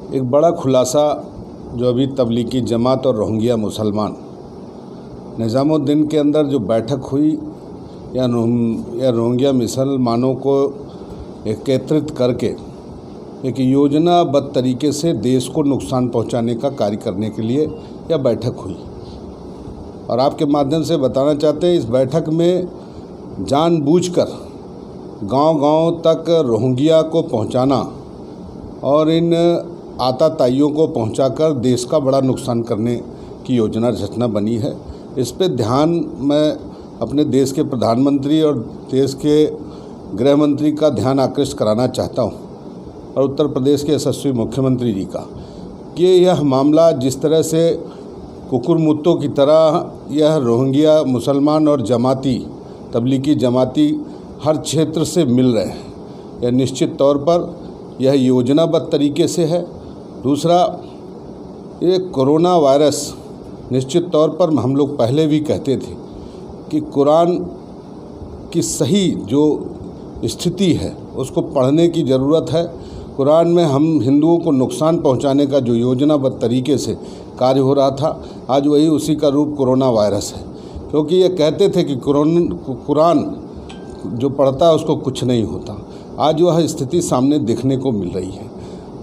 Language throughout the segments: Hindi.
एक बड़ा खुलासा जो अभी तबलीगी जमात और रोहिंग्या मुसलमान निज़ामुद्दीन के अंदर जो बैठक हुई या रोहिंग्या मुसलमानों को एकत्रित करके एक योजनाबद्ध तरीके से देश को नुकसान पहुंचाने का कार्य करने के लिए यह बैठक हुई। और आपके माध्यम से बताना चाहते हैं, इस बैठक में जानबूझकर गांव-गांव तक रोहिंग्या को पहुंचाना और इन आताताइयों को पहुंचाकर देश का बड़ा नुकसान करने की योजना रचना बनी है। इस पे ध्यान मैं अपने देश के प्रधानमंत्री और देश के गृह मंत्री का ध्यान आकृष्ट कराना चाहता हूं और उत्तर प्रदेश के यशस्वी मुख्यमंत्री जी का कि यह मामला जिस तरह से कुकुरमुत्तों की तरह यह रोहिंग्या मुसलमान और जमाती तबलीगी जमाती हर क्षेत्र से मिल रहे हैं, यह निश्चित तौर पर यह योजनाबद्ध तरीके से है। दूसरा, ये कोरोना वायरस निश्चित तौर पर हम लोग पहले भी कहते थे कि कुरान की सही जो स्थिति है उसको पढ़ने की ज़रूरत है। कुरान में हम हिंदुओं को नुकसान पहुंचाने का जो योजनाबद्ध तरीके से कार्य हो रहा था, आज वही उसी का रूप कोरोना वायरस है। क्योंकि ये कहते थे कि कुरान जो पढ़ता है उसको कुछ नहीं होता, आज वह स्थिति सामने देखने को मिल रही है।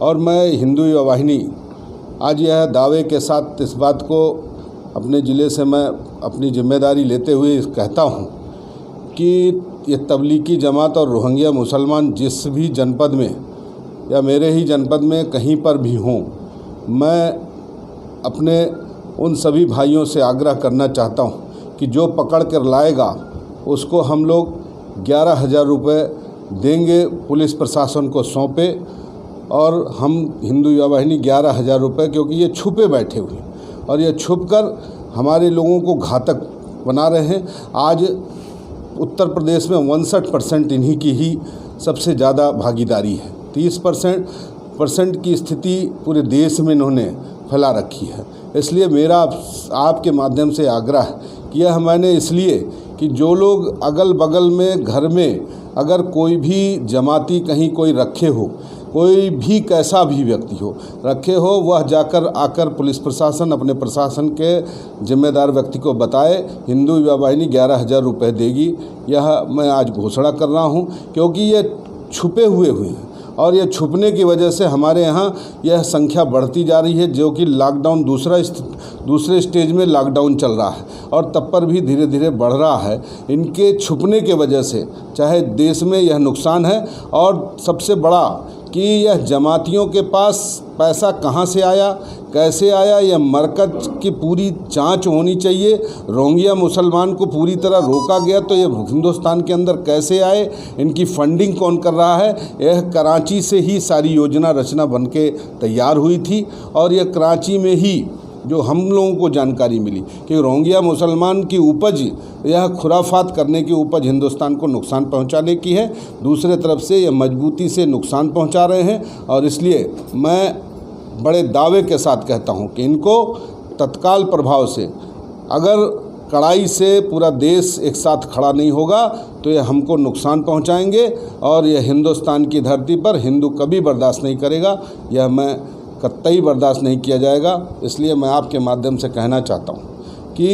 और मैं हिंदू युवा वाहिनी आज यह दावे के साथ इस बात को अपने ज़िले से मैं अपनी जिम्मेदारी लेते हुए कहता हूं कि ये तबलीगी जमात और रोहिंग्या मुसलमान जिस भी जनपद में या मेरे ही जनपद में कहीं पर भी हों, मैं अपने उन सभी भाइयों से आग्रह करना चाहता हूं कि जो पकड़ कर लाएगा उसको हम लोग 11,000 रुपये देंगे, पुलिस प्रशासन को सौंपे। और हम हिंदू युवा वाहिनी 11,000 रुपये, क्योंकि ये छुपे बैठे हुए और ये छुपकर हमारे लोगों को घातक बना रहे हैं। आज उत्तर प्रदेश में 59% इन्हीं की ही सबसे ज़्यादा भागीदारी है। 30% की स्थिति पूरे देश में इन्होंने फैला रखी है। इसलिए मेरा आपके माध्यम से आग्रह किया है मैंने, इसलिए कि जो लोग अगल बगल में घर में अगर कोई भी जमाती कहीं कोई रखे हो, कोई भी कैसा भी व्यक्ति हो रखे हो, वह जाकर आकर पुलिस प्रशासन अपने प्रशासन के जिम्मेदार व्यक्ति को बताए। हिंदू युवा वाहिनी 11,000 रुपये देगी, यह मैं आज घोषणा कर रहा हूं, क्योंकि ये छुपे हुए हैं और ये छुपने की वजह से हमारे यहाँ यह संख्या बढ़ती जा रही है। जो कि लॉकडाउन दूसरे स्टेज में लॉकडाउन चल रहा है और तब पर भी धीरे धीरे बढ़ रहा है। इनके छुपने की वजह से चाहे देश में यह नुकसान है, और सबसे बड़ा कि यह जमातियों के पास पैसा कहां से आया, कैसे आया, यह मरकज की पूरी जांच होनी चाहिए। रोहिंग्या मुसलमान को पूरी तरह रोका गया तो ये हिंदुस्तान के अंदर कैसे आए, इनकी फंडिंग कौन कर रहा है। यह कराची से ही सारी योजना रचना बनके तैयार हुई थी और यह कराची में ही जो हम लोगों को जानकारी मिली कि रोहिंग्या मुसलमान की उपज, यह खुराफात करने की उपज हिंदुस्तान को नुकसान पहुंचाने की है। दूसरे तरफ से यह मजबूती से नुकसान पहुंचा रहे हैं और इसलिए मैं बड़े दावे के साथ कहता हूं कि इनको तत्काल प्रभाव से, अगर कड़ाई से पूरा देश एक साथ खड़ा नहीं होगा तो यह हमको नुकसान पहुंचाएंगे और यह हिंदुस्तान की धरती पर हिंदू कभी बर्दाश्त नहीं करेगा। यह मैं कतई बर्दाश्त नहीं किया जाएगा। इसलिए मैं आपके माध्यम से कहना चाहता हूं कि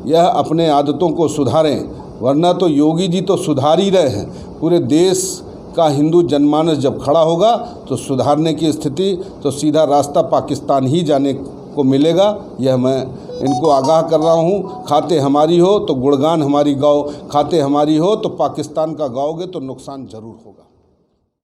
यह अपने आदतों को सुधारें, वरना तो योगी जी तो सुधार ही रहे हैं। पूरे देश का हिंदू जनमानस जब खड़ा होगा तो सुधारने की स्थिति तो सीधा रास्ता पाकिस्तान ही जाने को मिलेगा। यह मैं इनको आगाह कर रहा हूं। खाते हमारी हो तो गुणगान हमारी गाओ, खाते हमारी हो तो पाकिस्तान का गाओगे तो नुकसान ज़रूर होगा।